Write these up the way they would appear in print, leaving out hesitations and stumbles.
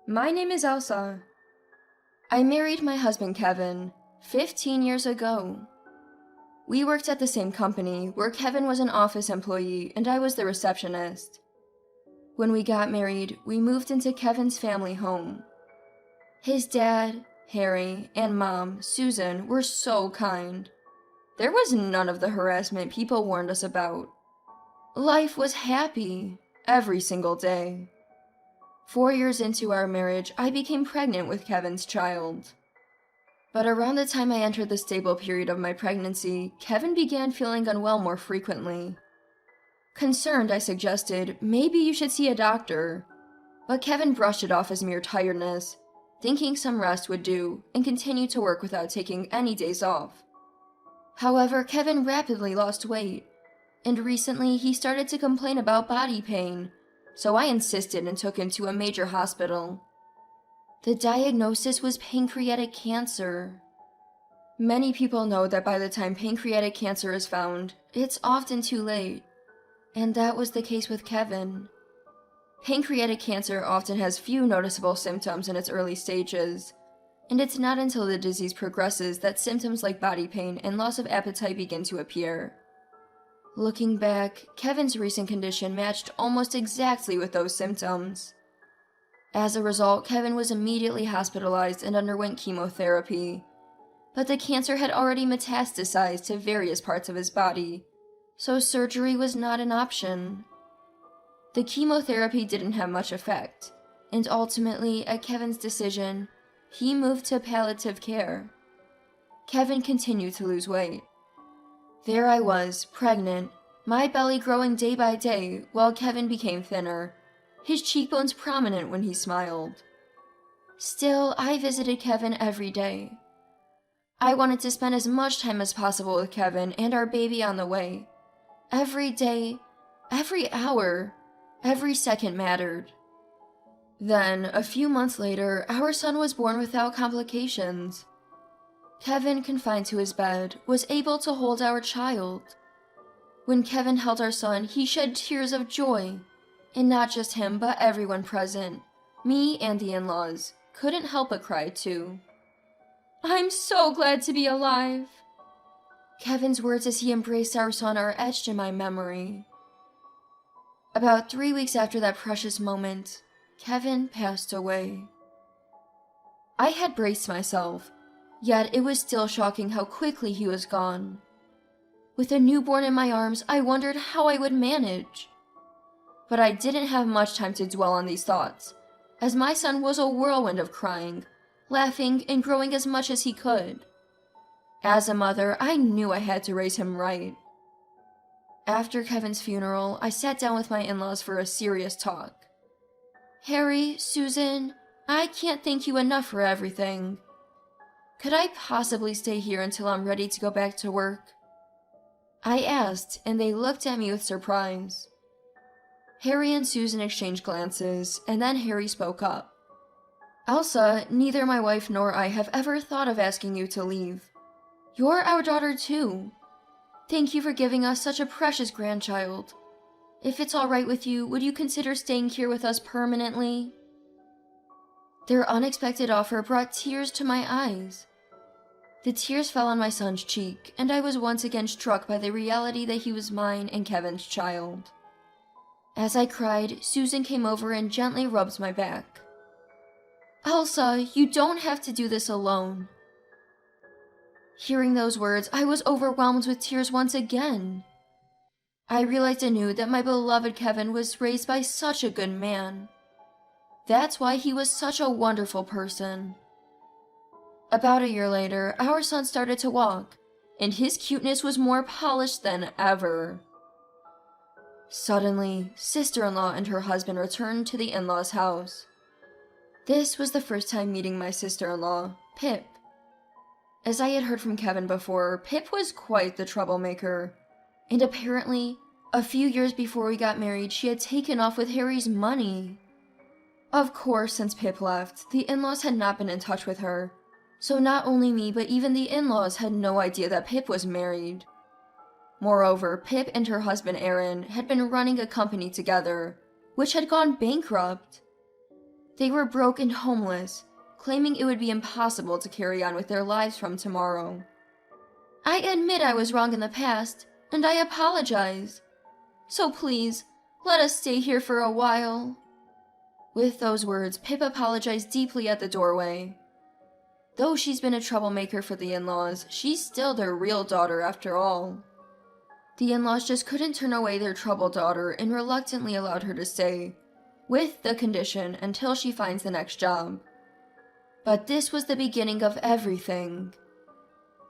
My name is Elsa. I married my husband Kevin 15 years ago. We worked at the same company where Kevin was an office employee and I was the receptionist. When we got married, we moved into Kevin's family home. His dad, Harry, and mom, Susan, were so kind. There was none of the harassment people warned us about. Life was happy every single day. 4 years into our marriage, I became pregnant with Kevin's child. But around the time I entered the stable period of my pregnancy, Kevin began feeling unwell more frequently. Concerned, I suggested, maybe you should see a doctor. But Kevin brushed it off as mere tiredness, thinking some rest would do, and continued to work without taking any days off. However, Kevin rapidly lost weight, and recently he started to complain about body pain, so I insisted and took him to a major hospital. The diagnosis was pancreatic cancer. Many people know that by the time pancreatic cancer is found, it's often too late, and that was the case with Kevin. Pancreatic cancer often has few noticeable symptoms in its early stages, and it's not until the disease progresses that symptoms like body pain and loss of appetite begin to appear. Looking back, Kevin's recent condition matched almost exactly with those symptoms. As a result, Kevin was immediately hospitalized and underwent chemotherapy, but the cancer had already metastasized to various parts of his body, so surgery was not an option. The chemotherapy didn't have much effect, and ultimately, at Kevin's decision, he moved to palliative care. Kevin continued to lose weight. There I was, pregnant, my belly growing day by day while Kevin became thinner, his cheekbones prominent when he smiled. Still, I visited Kevin every day. I wanted to spend as much time as possible with Kevin and our baby on the way. Every day, every hour, every second mattered. Then, a few months later, our son was born without complications. Kevin, confined to his bed, was able to hold our child. When Kevin held our son, he shed tears of joy, and not just him, but everyone present, me and the in-laws, couldn't help but cry too. "I'm so glad to be alive." Kevin's words as he embraced our son are etched in my memory. About 3 weeks after that precious moment, Kevin passed away. I had braced myself, yet it was still shocking how quickly he was gone. With a newborn in my arms, I wondered how I would manage. But I didn't have much time to dwell on these thoughts, as my son was a whirlwind of crying, laughing, and growing as much as he could. As a mother, I knew I had to raise him right. After Kevin's funeral, I sat down with my in-laws for a serious talk. "Harry, Susan, I can't thank you enough for everything. Could I possibly stay here until I'm ready to go back to work?" I asked, and they looked at me with surprise. Harry and Susan exchanged glances, and then Harry spoke up. "Elsa, neither my wife nor I have ever thought of asking you to leave. You're our daughter too. Thank you for giving us such a precious grandchild. If it's all right with you, would you consider staying here with us permanently?" Their unexpected offer brought tears to my eyes. The tears fell on my son's cheek, and I was once again struck by the reality that he was mine and Kevin's child. As I cried, Susan came over and gently rubbed my back. "Elsa, you don't have to do this alone." Hearing those words, I was overwhelmed with tears once again. I realized anew that my beloved Kevin was raised by such a good man. That's why he was such a wonderful person. About a year later, our son started to walk, and his cuteness was more polished than ever. Suddenly, sister-in-law and her husband returned to the in-laws' house. This was the first time meeting my sister-in-law, Pip. As I had heard from Kevin before, Pip was quite the troublemaker, and apparently, a few years before we got married, she had taken off with Harry's money. Of course, since Pip left, the in-laws had not been in touch with her, so not only me but even the in-laws had no idea that Pip was married. Moreover, Pip and her husband Aaron had been running a company together, which had gone bankrupt. They were broke and homeless, claiming it would be impossible to carry on with their lives from tomorrow. I admit I was wrong in the past, and I apologize. So please, let us stay here for a while. With those words, Pip apologized deeply at the doorway. Though she's been a troublemaker for the in-laws, she's still their real daughter after all. The in-laws just couldn't turn away their troubled daughter and reluctantly allowed her to stay, with the condition until she finds the next job. But this was the beginning of everything.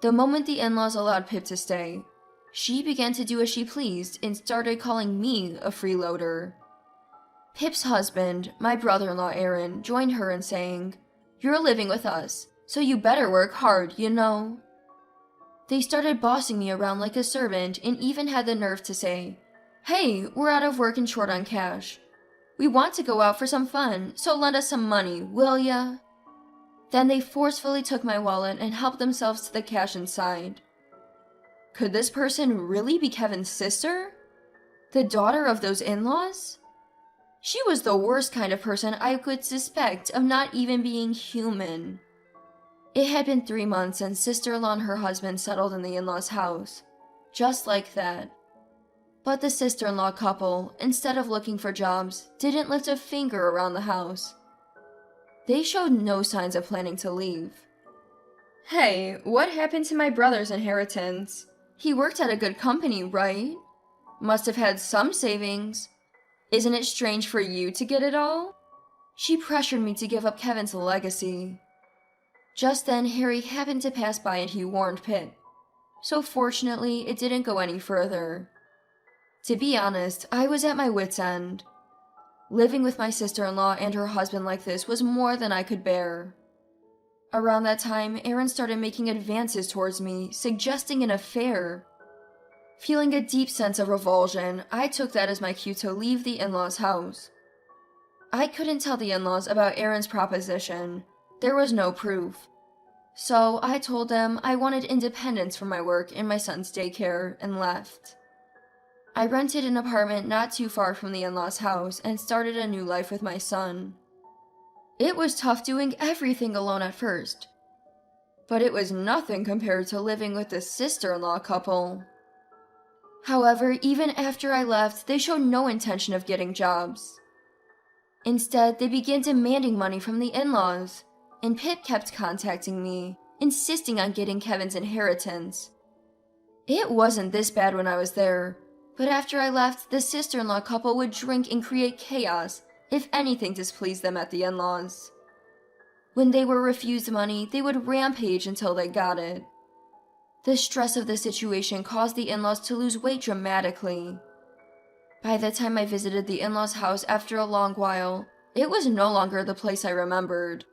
The moment the in-laws allowed Pip to stay, she began to do as she pleased and started calling me a freeloader. Pip's husband, my brother-in-law Aaron, joined her in saying, "You're living with us, so you better work hard, you know." They started bossing me around like a servant and even had the nerve to say, "Hey, we're out of work and short on cash. We want to go out for some fun, so lend us some money, will ya?" Then they forcefully took my wallet and helped themselves to the cash inside. Could this person really be Kevin's sister? The daughter of those in-laws? She was the worst kind of person I could suspect of not even being human. It had been 3 months since sister-in-law and her husband settled in the in-laws' house. Just like that. But the sister-in-law couple, instead of looking for jobs, didn't lift a finger around the house. They showed no signs of planning to leave. "Hey, what happened to my brother's inheritance? He worked at a good company, right? Must have had some savings. Isn't it strange for you to get it all?" She pressured me to give up Kevin's legacy. Just then, Harry happened to pass by and he warned Pip. So fortunately, it didn't go any further. To be honest, I was at my wit's end. Living with my sister-in-law and her husband like this was more than I could bear. Around that time, Aaron started making advances towards me, suggesting an affair. Feeling a deep sense of revulsion, I took that as my cue to leave the in-laws' house. I couldn't tell the in-laws about Aaron's proposition. There was no proof. So I told them I wanted independence from my work in my son's daycare and left. I rented an apartment not too far from the in-laws' house and started a new life with my son. It was tough doing everything alone at first, but it was nothing compared to living with the sister-in-law couple. However, even after I left, they showed no intention of getting jobs. Instead, they began demanding money from the in-laws, and Pip kept contacting me, insisting on getting Kevin's inheritance. It wasn't this bad when I was there, but after I left, the sister-in-law couple would drink and create chaos if anything displeased them at the in-laws. When they were refused money, they would rampage until they got it. The stress of the situation caused the in-laws to lose weight dramatically. By the time I visited the in-laws' house after a long while, it was no longer the place I remembered.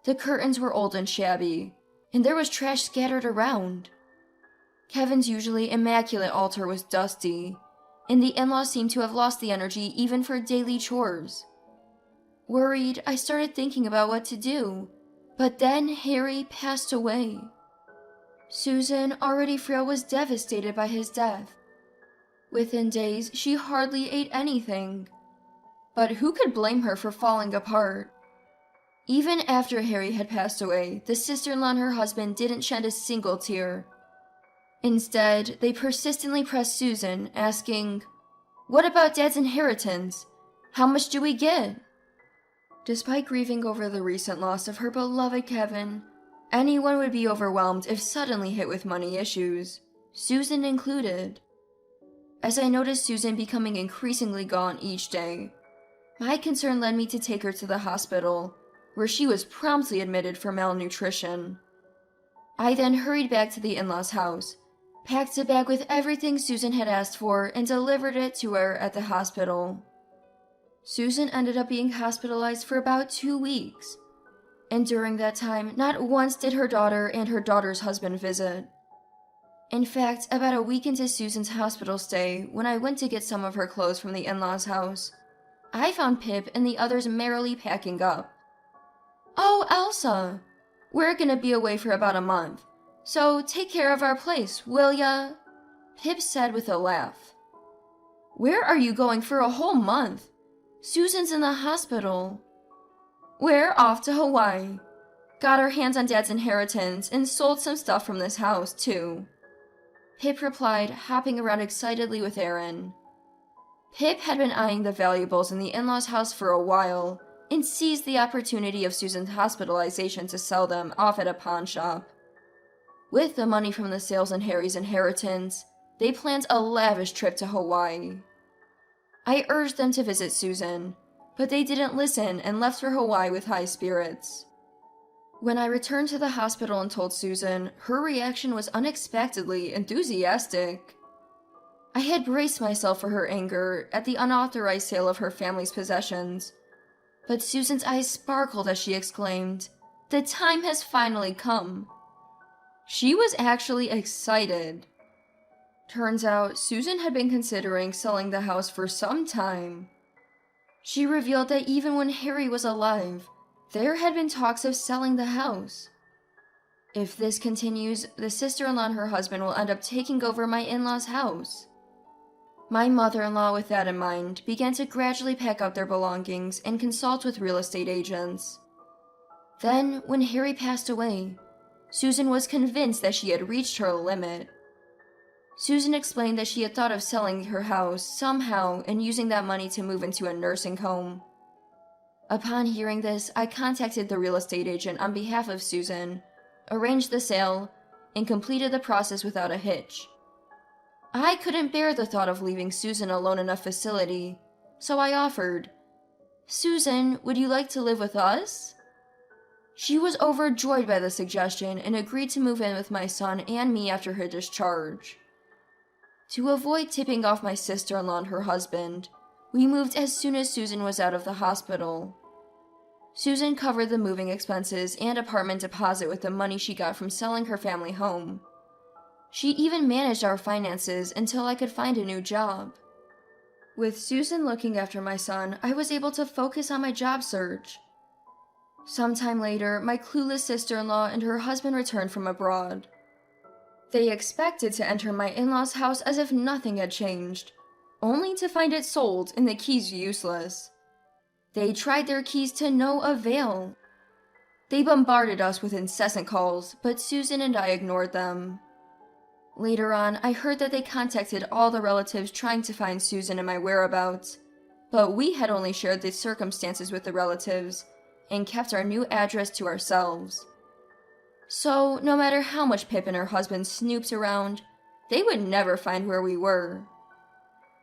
The curtains were old and shabby, and there was trash scattered around. Kevin's usually immaculate altar was dusty, and the in-laws seemed to have lost the energy even for daily chores. Worried, I started thinking about what to do, but then Harry passed away. Susan, already frail, was devastated by his death. Within days, she hardly ate anything. But who could blame her for falling apart? Even after Harry had passed away, the sister-in-law and her husband didn't shed a single tear. Instead, they persistently pressed Susan, asking, "What about Dad's inheritance? How much do we get?" Despite grieving over the recent loss of her beloved Kevin, anyone would be overwhelmed if suddenly hit with money issues, Susan included. As I noticed Susan becoming increasingly gaunt each day, my concern led me to take her to the hospital, where she was promptly admitted for malnutrition. I then hurried back to the in-laws' house, packed a bag with everything Susan had asked for, and delivered it to her at the hospital. Susan ended up being hospitalized for about 2 weeks, and during that time, not once did her daughter and her daughter's husband visit. In fact, about a week into Susan's hospital stay, when I went to get some of her clothes from the in-laws' house, I found Pip and the others merrily packing up. "Oh, Elsa, we're gonna be away for about a month, so take care of our place, will ya?" Pip said with a laugh. "Where are you going for a whole month? Susan's in the hospital." We're off to Hawaii. Got our hands on Dad's inheritance and sold some stuff from this house, too. Pip replied, hopping around excitedly with Aaron. Pip had been eyeing the valuables in the in-laws' house for a while and seized the opportunity of Susan's hospitalization to sell them off at a pawn shop. With the money from the sales and Harry's inheritance, they planned a lavish trip to Hawaii. I urged them to visit Susan, but they didn't listen and left for Hawaii with high spirits. When I returned to the hospital and told Susan, her reaction was unexpectedly enthusiastic. I had braced myself for her anger at the unauthorized sale of her family's possessions, but Susan's eyes sparkled as she exclaimed, "The time has finally come." She was actually excited. Turns out, Susan had been considering selling the house for some time. She revealed that even when Harry was alive, there had been talks of selling the house. If this continues, the sister-in-law and her husband will end up taking over my in-laws' house. My mother-in-law, with that in mind, began to gradually pack up their belongings and consult with real estate agents. Then, when Harry passed away, Susan was convinced that she had reached her limit. Susan explained that she had thought of selling her house somehow and using that money to move into a nursing home. Upon hearing this, I contacted the real estate agent on behalf of Susan, arranged the sale, and completed the process without a hitch. I couldn't bear the thought of leaving Susan alone in a facility, so I offered, "Susan, would you like to live with us?" She was overjoyed by the suggestion and agreed to move in with my son and me after her discharge. To avoid tipping off my sister-in-law and her husband, we moved as soon as Susan was out of the hospital. Susan covered the moving expenses and apartment deposit with the money she got from selling her family home. She even managed our finances until I could find a new job. With Susan looking after my son, I was able to focus on my job search. Sometime later, my clueless sister-in-law and her husband returned from abroad. They expected to enter my in-laws' house as if nothing had changed, only to find it sold and the keys useless. They tried their keys to no avail. They bombarded us with incessant calls, but Susan and I ignored them. Later on, I heard that they contacted all the relatives trying to find Susan and my whereabouts, but we had only shared the circumstances with the relatives and kept our new address to ourselves. So, no matter how much Pip and her husband snooped around, they would never find where we were.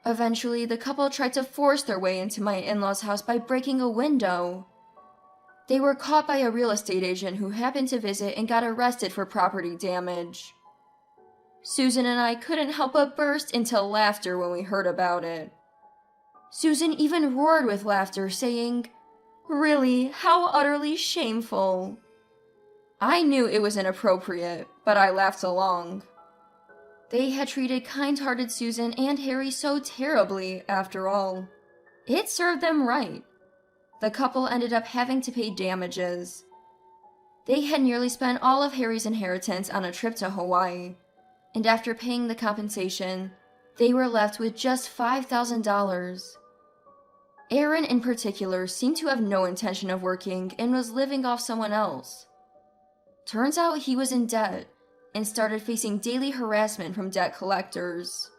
Eventually, the couple tried to force their way into my in-laws' house by breaking a window. They were caught by a real estate agent who happened to visit and got arrested for property damage. Susan and I couldn't help but burst into laughter when we heard about it. Susan even roared with laughter, saying, "Really, how utterly shameful." I knew it was inappropriate, but I laughed along. They had treated kind-hearted Susan and Harry so terribly, after all. It served them right. The couple ended up having to pay damages. They had nearly spent all of Harry's inheritance on a trip to Hawaii, and after paying the compensation, they were left with just $5,000. Aaron in particular seemed to have no intention of working and was living off someone else. Turns out he was in debt and started facing daily harassment from debt collectors.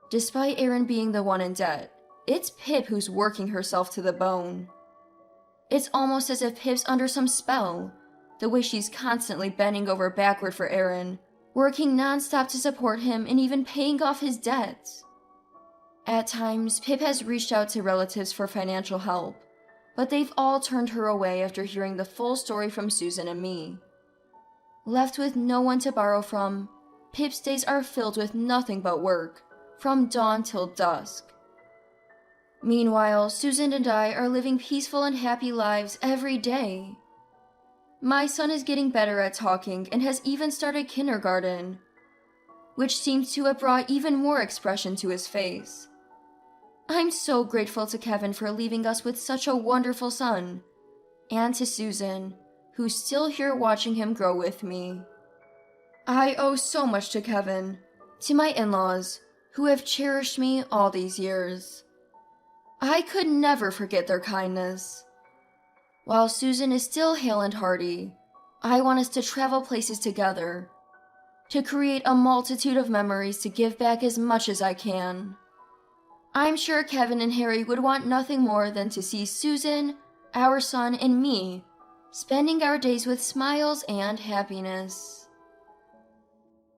Despite Aaron being the one in debt, it's Pip who's working herself to the bone. It's almost as if Pip's under some spell, the way she's constantly bending over backward for Aaron, working nonstop to support him and even paying off his debts. At times, Pip has reached out to relatives for financial help, but they've all turned her away after hearing the full story from Susan and me. Left with no one to borrow from, Pip's days are filled with nothing but work, from dawn till dusk. Meanwhile, Susan and I are living peaceful and happy lives every day. My son is getting better at talking and has even started kindergarten, which seems to have brought even more expression to his face. I'm so grateful to Kevin for leaving us with such a wonderful son, and to Susan, who's still here watching him grow with me. I owe so much to Kevin, to my in-laws, who have cherished me all these years. I could never forget their kindness. While Susan is still hale and hearty, I want us to travel places together, to create a multitude of memories to give back as much as I can. I'm sure Kevin and Harry would want nothing more than to see Susan, our son, and me spending our days with smiles and happiness.